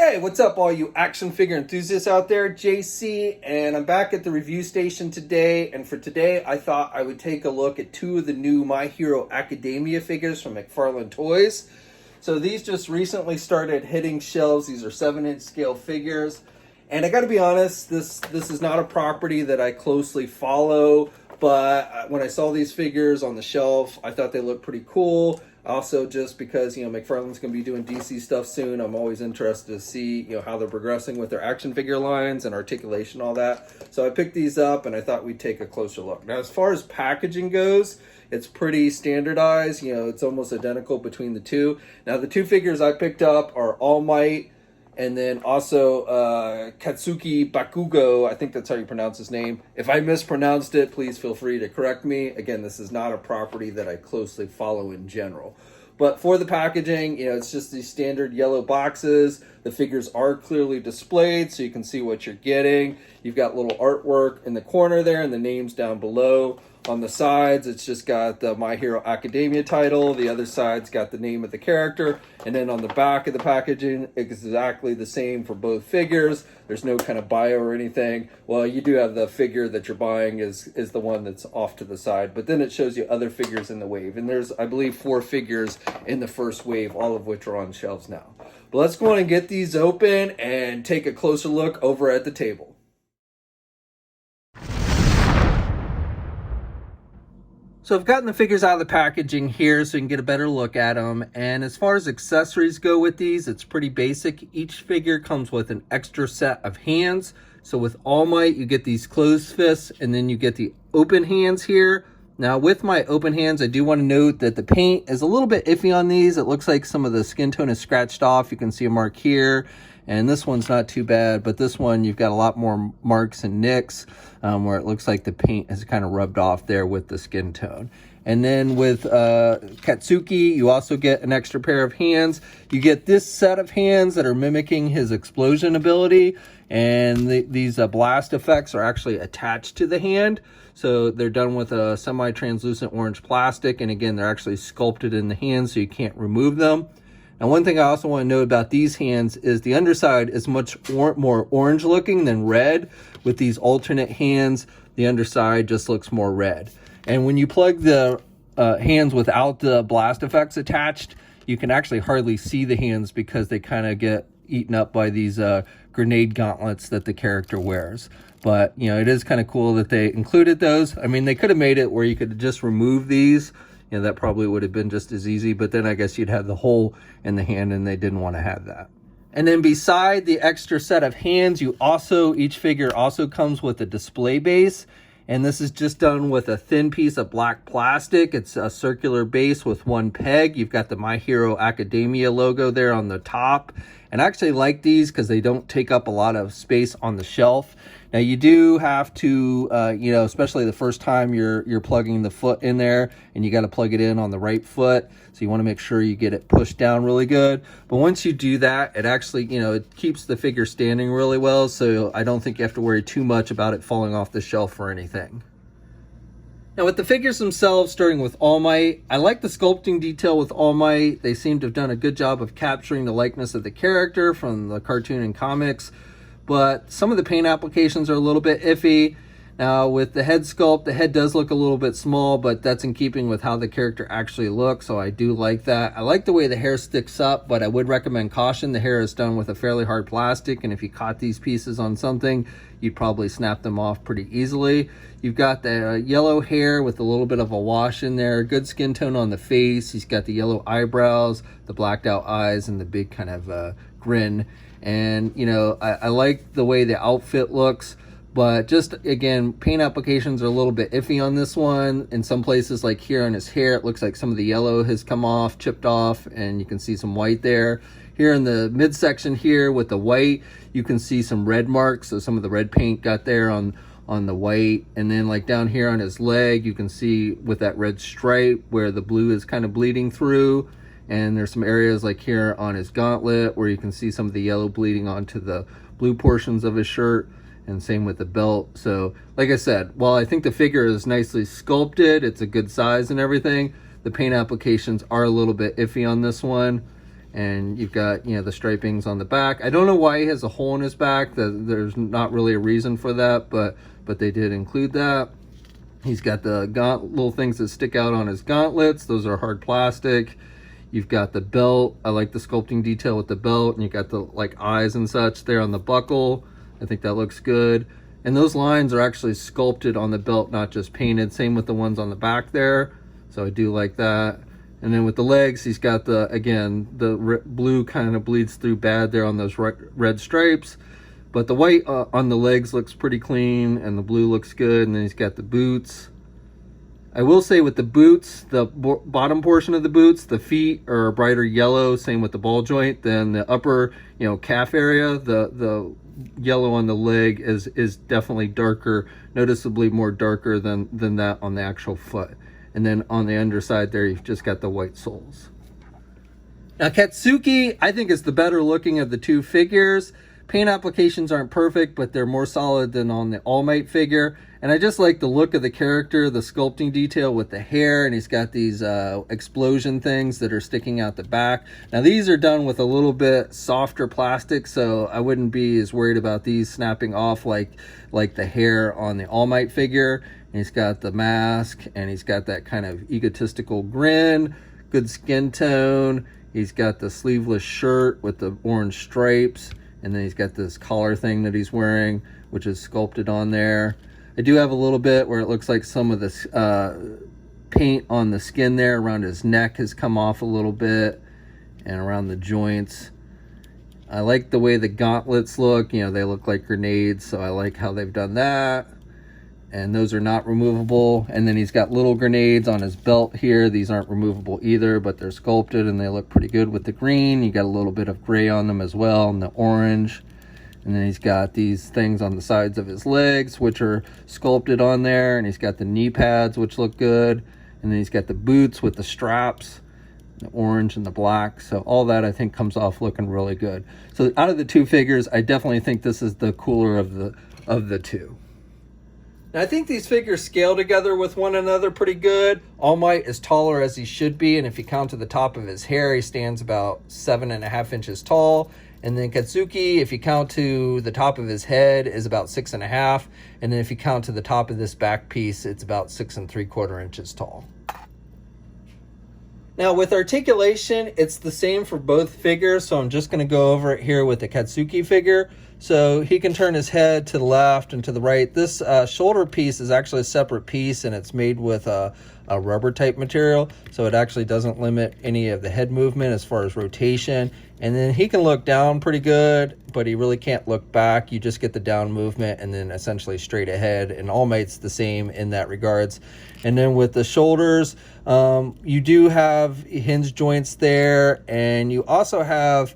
Hey, what's up all you action figure enthusiasts out there? JC, and I'm back at the review station today, and for today I thought I would take a look at two of the new My Hero Academia figures from McFarlane Toys. So these just recently started hitting shelves. These are 7-inch scale figures, and I gotta be honest, this is not a property that I closely follow, but when I saw these figures on the shelf, I thought they looked pretty cool. Also, just because, McFarlane's going to be doing DC stuff soon, I'm always interested to see, how they're progressing with their action figure lines and articulation, all that. So I picked these up and I thought we'd take a closer look. Now, as far as packaging goes, it's pretty standardized. It's almost identical between the two. Now, the two figures I picked up are All Might and then also Katsuki Bakugo. I think that's how you pronounce his name. If I mispronounced it, please feel free to correct me. Again, this is not a property that I closely follow in general. But for the packaging, it's just these standard yellow boxes. The figures are clearly displayed so you can see what you're getting. You've got little artwork in the corner there and the names down below. On the sides, it's just got the My Hero Academia title. The other side's got the name of the character. And then on the back of the packaging, it's exactly the same for both figures. There's no kind of bio or anything. Well, you do have the figure that you're buying is the one that's off to the side. But then it shows you other figures in the wave. And there's, I believe, 4 figures in the first wave, all of which are on shelves now. But let's go on and get these open and take a closer look over at the table. So I've gotten the figures out of the packaging here so you can get a better look at them. And as far as accessories go with these, it's pretty basic. Each figure comes with an extra set of hands. So with All Might, you get these closed fists and then you get the open hands here. Now with my open hands, I do want to note that the paint is a little bit iffy on these. It looks like some of the skin tone is scratched off. You can see a mark here. And this one's not too bad, but this one, you've got a lot more marks and nicks where it looks like the paint has kind of rubbed off there with the skin tone. And then with Katsuki, you also get an extra pair of hands. You get this set of hands that are mimicking his explosion ability. And these blast effects are actually attached to the hand. So they're done with a semi-translucent orange plastic. And again, they're actually sculpted in the hand so you can't remove them. And one thing I also want to note about these hands is the underside is much more orange looking than red. With these alternate hands, the underside just looks more red. And when you plug the hands without the blast effects attached, you can actually hardly see the hands because they kind of get eaten up by these grenade gauntlets that the character wears. But, it is kind of cool that they included those. I mean, they could have made it where you could just remove these. That probably would have been just as easy, but then I guess you'd have the hole in the hand and they didn't want to have that. And then beside the extra set of hands, each figure also comes with a display base. And this is just done with a thin piece of black plastic. It's a circular base with one peg. You've got the My Hero Academia logo there on the top. And I actually like these because they don't take up a lot of space on the shelf. Now you do have to, especially the first time you're plugging the foot in there, and you got to plug it in on the right foot. So you want to make sure you get it pushed down really good. But once you do that, it actually, it keeps the figure standing really well. So I don't think you have to worry too much about it falling off the shelf or anything. Now with the figures themselves, starting with All Might, I like the sculpting detail with All Might. They seem to have done a good job of capturing the likeness of the character from the cartoon and comics. But some of the paint applications are a little bit iffy. Now with the head sculpt, the head does look a little bit small, but that's in keeping with how the character actually looks, so I do like that. I like the way the hair sticks up, but I would recommend caution. The hair is done with a fairly hard plastic, and if you caught these pieces on something, you'd probably snap them off pretty easily. You've got the yellow hair with a little bit of a wash in there, good skin tone on the face. He's got the yellow eyebrows, the blacked out eyes, and the big kind of grin. And, I like the way the outfit looks, but just, again, paint applications are a little bit iffy on this one. In some places, like here on his hair, it looks like some of the yellow has come off, chipped off, and you can see some white there. Here in the midsection here with the white, you can see some red marks, so some of the red paint got there on the white. And then like down here on his leg, you can see with that red stripe where the blue is kind of bleeding through. And there's some areas like here on his gauntlet where you can see some of the yellow bleeding onto the blue portions of his shirt, and same with the belt. So like I said, while I think the figure is nicely sculpted, it's a good size and everything, the paint applications are a little bit iffy on this one. and you've got, you know, the stripings on the back. I don't know why he has a hole in his back. There's not really a reason for that, but they did include that. He's got the little things that stick out on his gauntlets. Those are hard plastic. You've got the belt. I like the sculpting detail with the belt, and you got the like eyes and such there on the buckle. I think that looks good. And those lines are actually sculpted on the belt, not just painted. Same with the ones on the back there. So I do like that. And then with the legs, he's got the blue kind of bleeds through bad there on those red stripes. But the white on the legs looks pretty clean, and the blue looks good. And then he's got the boots. I will say with the boots, the bottom portion of the boots, the feet are a brighter yellow, same with the ball joint. Then the upper, you know, calf area, the yellow on the leg is definitely darker, noticeably more darker than that on the actual foot. And then on the underside there, you've just got the white soles. Now Katsuki, I think, is the better looking of the two figures. Paint applications aren't perfect, but they're more solid than on the All Might figure. And I just like the look of the character, the sculpting detail with the hair, and he's got these explosion things that are sticking out the back. Now these are done with a little bit softer plastic, so I wouldn't be as worried about these snapping off like the hair on the All Might figure. And he's got the mask, and he's got that kind of egotistical grin, good skin tone. He's got the sleeveless shirt with the orange stripes. And then he's got this collar thing that he's wearing, which is sculpted on there. I do have a little bit where it looks like some of this paint on the skin there around his neck has come off a little bit, and around the joints. I like the way the gauntlets look. You know, they look like grenades, so I like how they've done that. And those are not removable. And then he's got little grenades on his belt here. These aren't removable either, but they're sculpted and they look pretty good with the green. You got a little bit of gray on them as well, and the orange. And then he's got these things on the sides of his legs, which are sculpted on there. And he's got the knee pads, which look good. And then he's got the boots with the straps, the orange and the black. So all that, I think, comes off looking really good. So out of the two figures, I definitely think this is the cooler of the two. Now, I think these figures scale together with one another pretty good. All Might is taller as he should be, and if you count to the top of his hair, he stands about 7.5 inches tall. And then Katsuki, if you count to the top of his head, is about 6.5. And then if you count to the top of this back piece, it's about 6.75 inches tall. Now with articulation, it's the same for both figures, so I'm just going to go over it here with the Katsuki figure. So he can turn his head to the left and to the right. This shoulder piece is actually a separate piece, and it's made with a rubber type material, so it actually doesn't limit any of the head movement as far as rotation. And then he can look down pretty good, but he really can't look back. You just get the down movement and then essentially straight ahead, and All Might's the same in that regards. And then with the shoulders, you do have hinge joints there, and you also have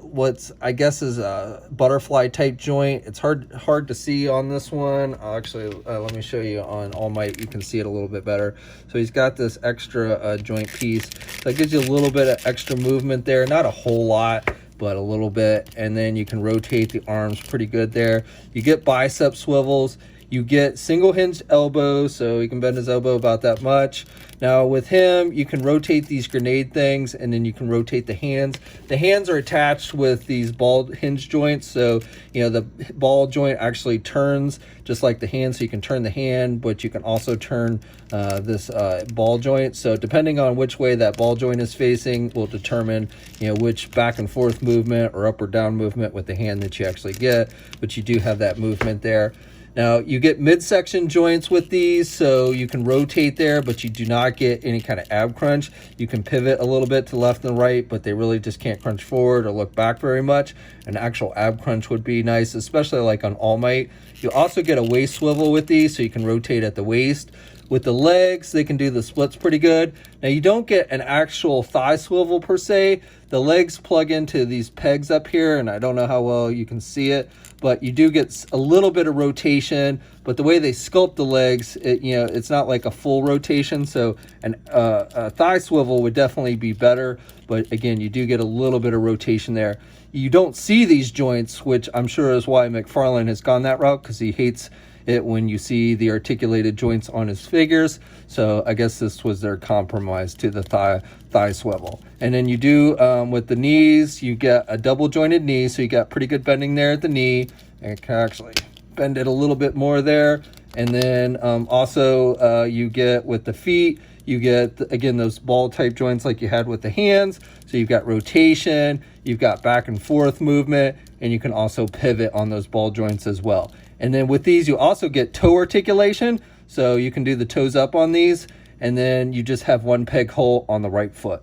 what's I guess is a butterfly type joint. It's hard to see on this one. I'll actually let me show you on All Might. You can see it a little bit better. So he's got this extra joint piece that gives you a little bit of extra movement there, not a whole lot, but a little bit. And then you can rotate the arms pretty good there. You get bicep swivels. You get single hinged elbows, so he can bend his elbow about that much. Now with him, you can rotate these grenade things, and then you can rotate the hands. The hands are attached with these ball hinge joints, so you know the ball joint actually turns just like the hand, so you can turn the hand, but you can also turn this ball joint. So depending on which way that ball joint is facing will determine, you know, which back and forth movement or up or down movement with the hand that you actually get, but you do have that movement there. Now, you get midsection joints with these, so you can rotate there, but you do not get any kind of ab crunch. You can pivot a little bit to left and right, but they really just can't crunch forward or look back very much. An actual ab crunch would be nice, especially like on All Might. You also get a waist swivel with these, so you can rotate at the waist. With the legs, they can do the splits pretty good. Now, you don't get an actual thigh swivel per se. The legs plug into these pegs up here, and I don't know how well you can see it, but you do get a little bit of rotation. But the way they sculpt the legs, it's not like a full rotation, so a thigh swivel would definitely be better. But again, you do get a little bit of rotation there. You don't see these joints, which I'm sure is why McFarlane has gone that route, because he hates it when you see the articulated joints on his figures. So I guess this was their compromise to the thigh swivel. And then you do with the knees, you get a double jointed knee, so you got pretty good bending there at the knee, and you can actually bend it a little bit more there. And then also you get with the feet, you get, again, those ball type joints like you had with the hands. So you've got rotation, you've got back and forth movement, and you can also pivot on those ball joints as well. And then with these, you also get toe articulation. So you can do the toes up on these, and then you just have one peg hole on the right foot.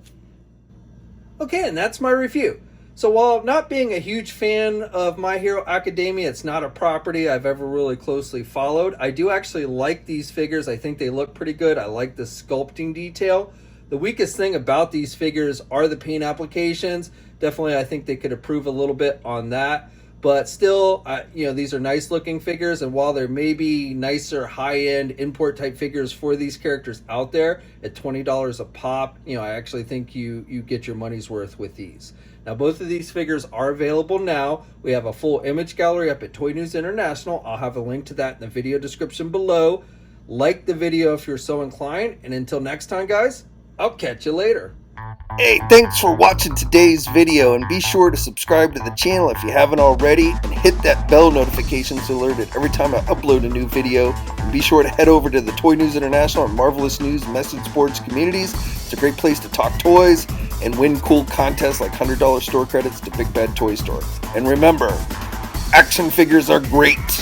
Okay, and that's my review. So while not being a huge fan of My Hero Academia, it's not a property I've ever really closely followed, I do actually like these figures. I think they look pretty good. I like the sculpting detail. The weakest thing about these figures are the paint applications. Definitely, I think they could improve a little bit on that. But still, these are nice looking figures, and while there may be nicer high-end import type figures for these characters out there at $20 a pop, I actually think you get your money's worth with these. Now, both of these figures are available now. We have a full image gallery up at Toy News International. I'll have a link to that in the video description below. Like the video if you're so inclined, and until next time, guys, I'll catch you later. Hey, thanks for watching today's video, and be sure to subscribe to the channel if you haven't already, and hit that bell notification so you're alerted every time I upload a new video. And be sure to head over to the Toy News International and Marvelous News message boards communities. It's a great place to talk toys and win cool contests like $100 store credits to Big Bad Toy Store. And remember, action figures are great!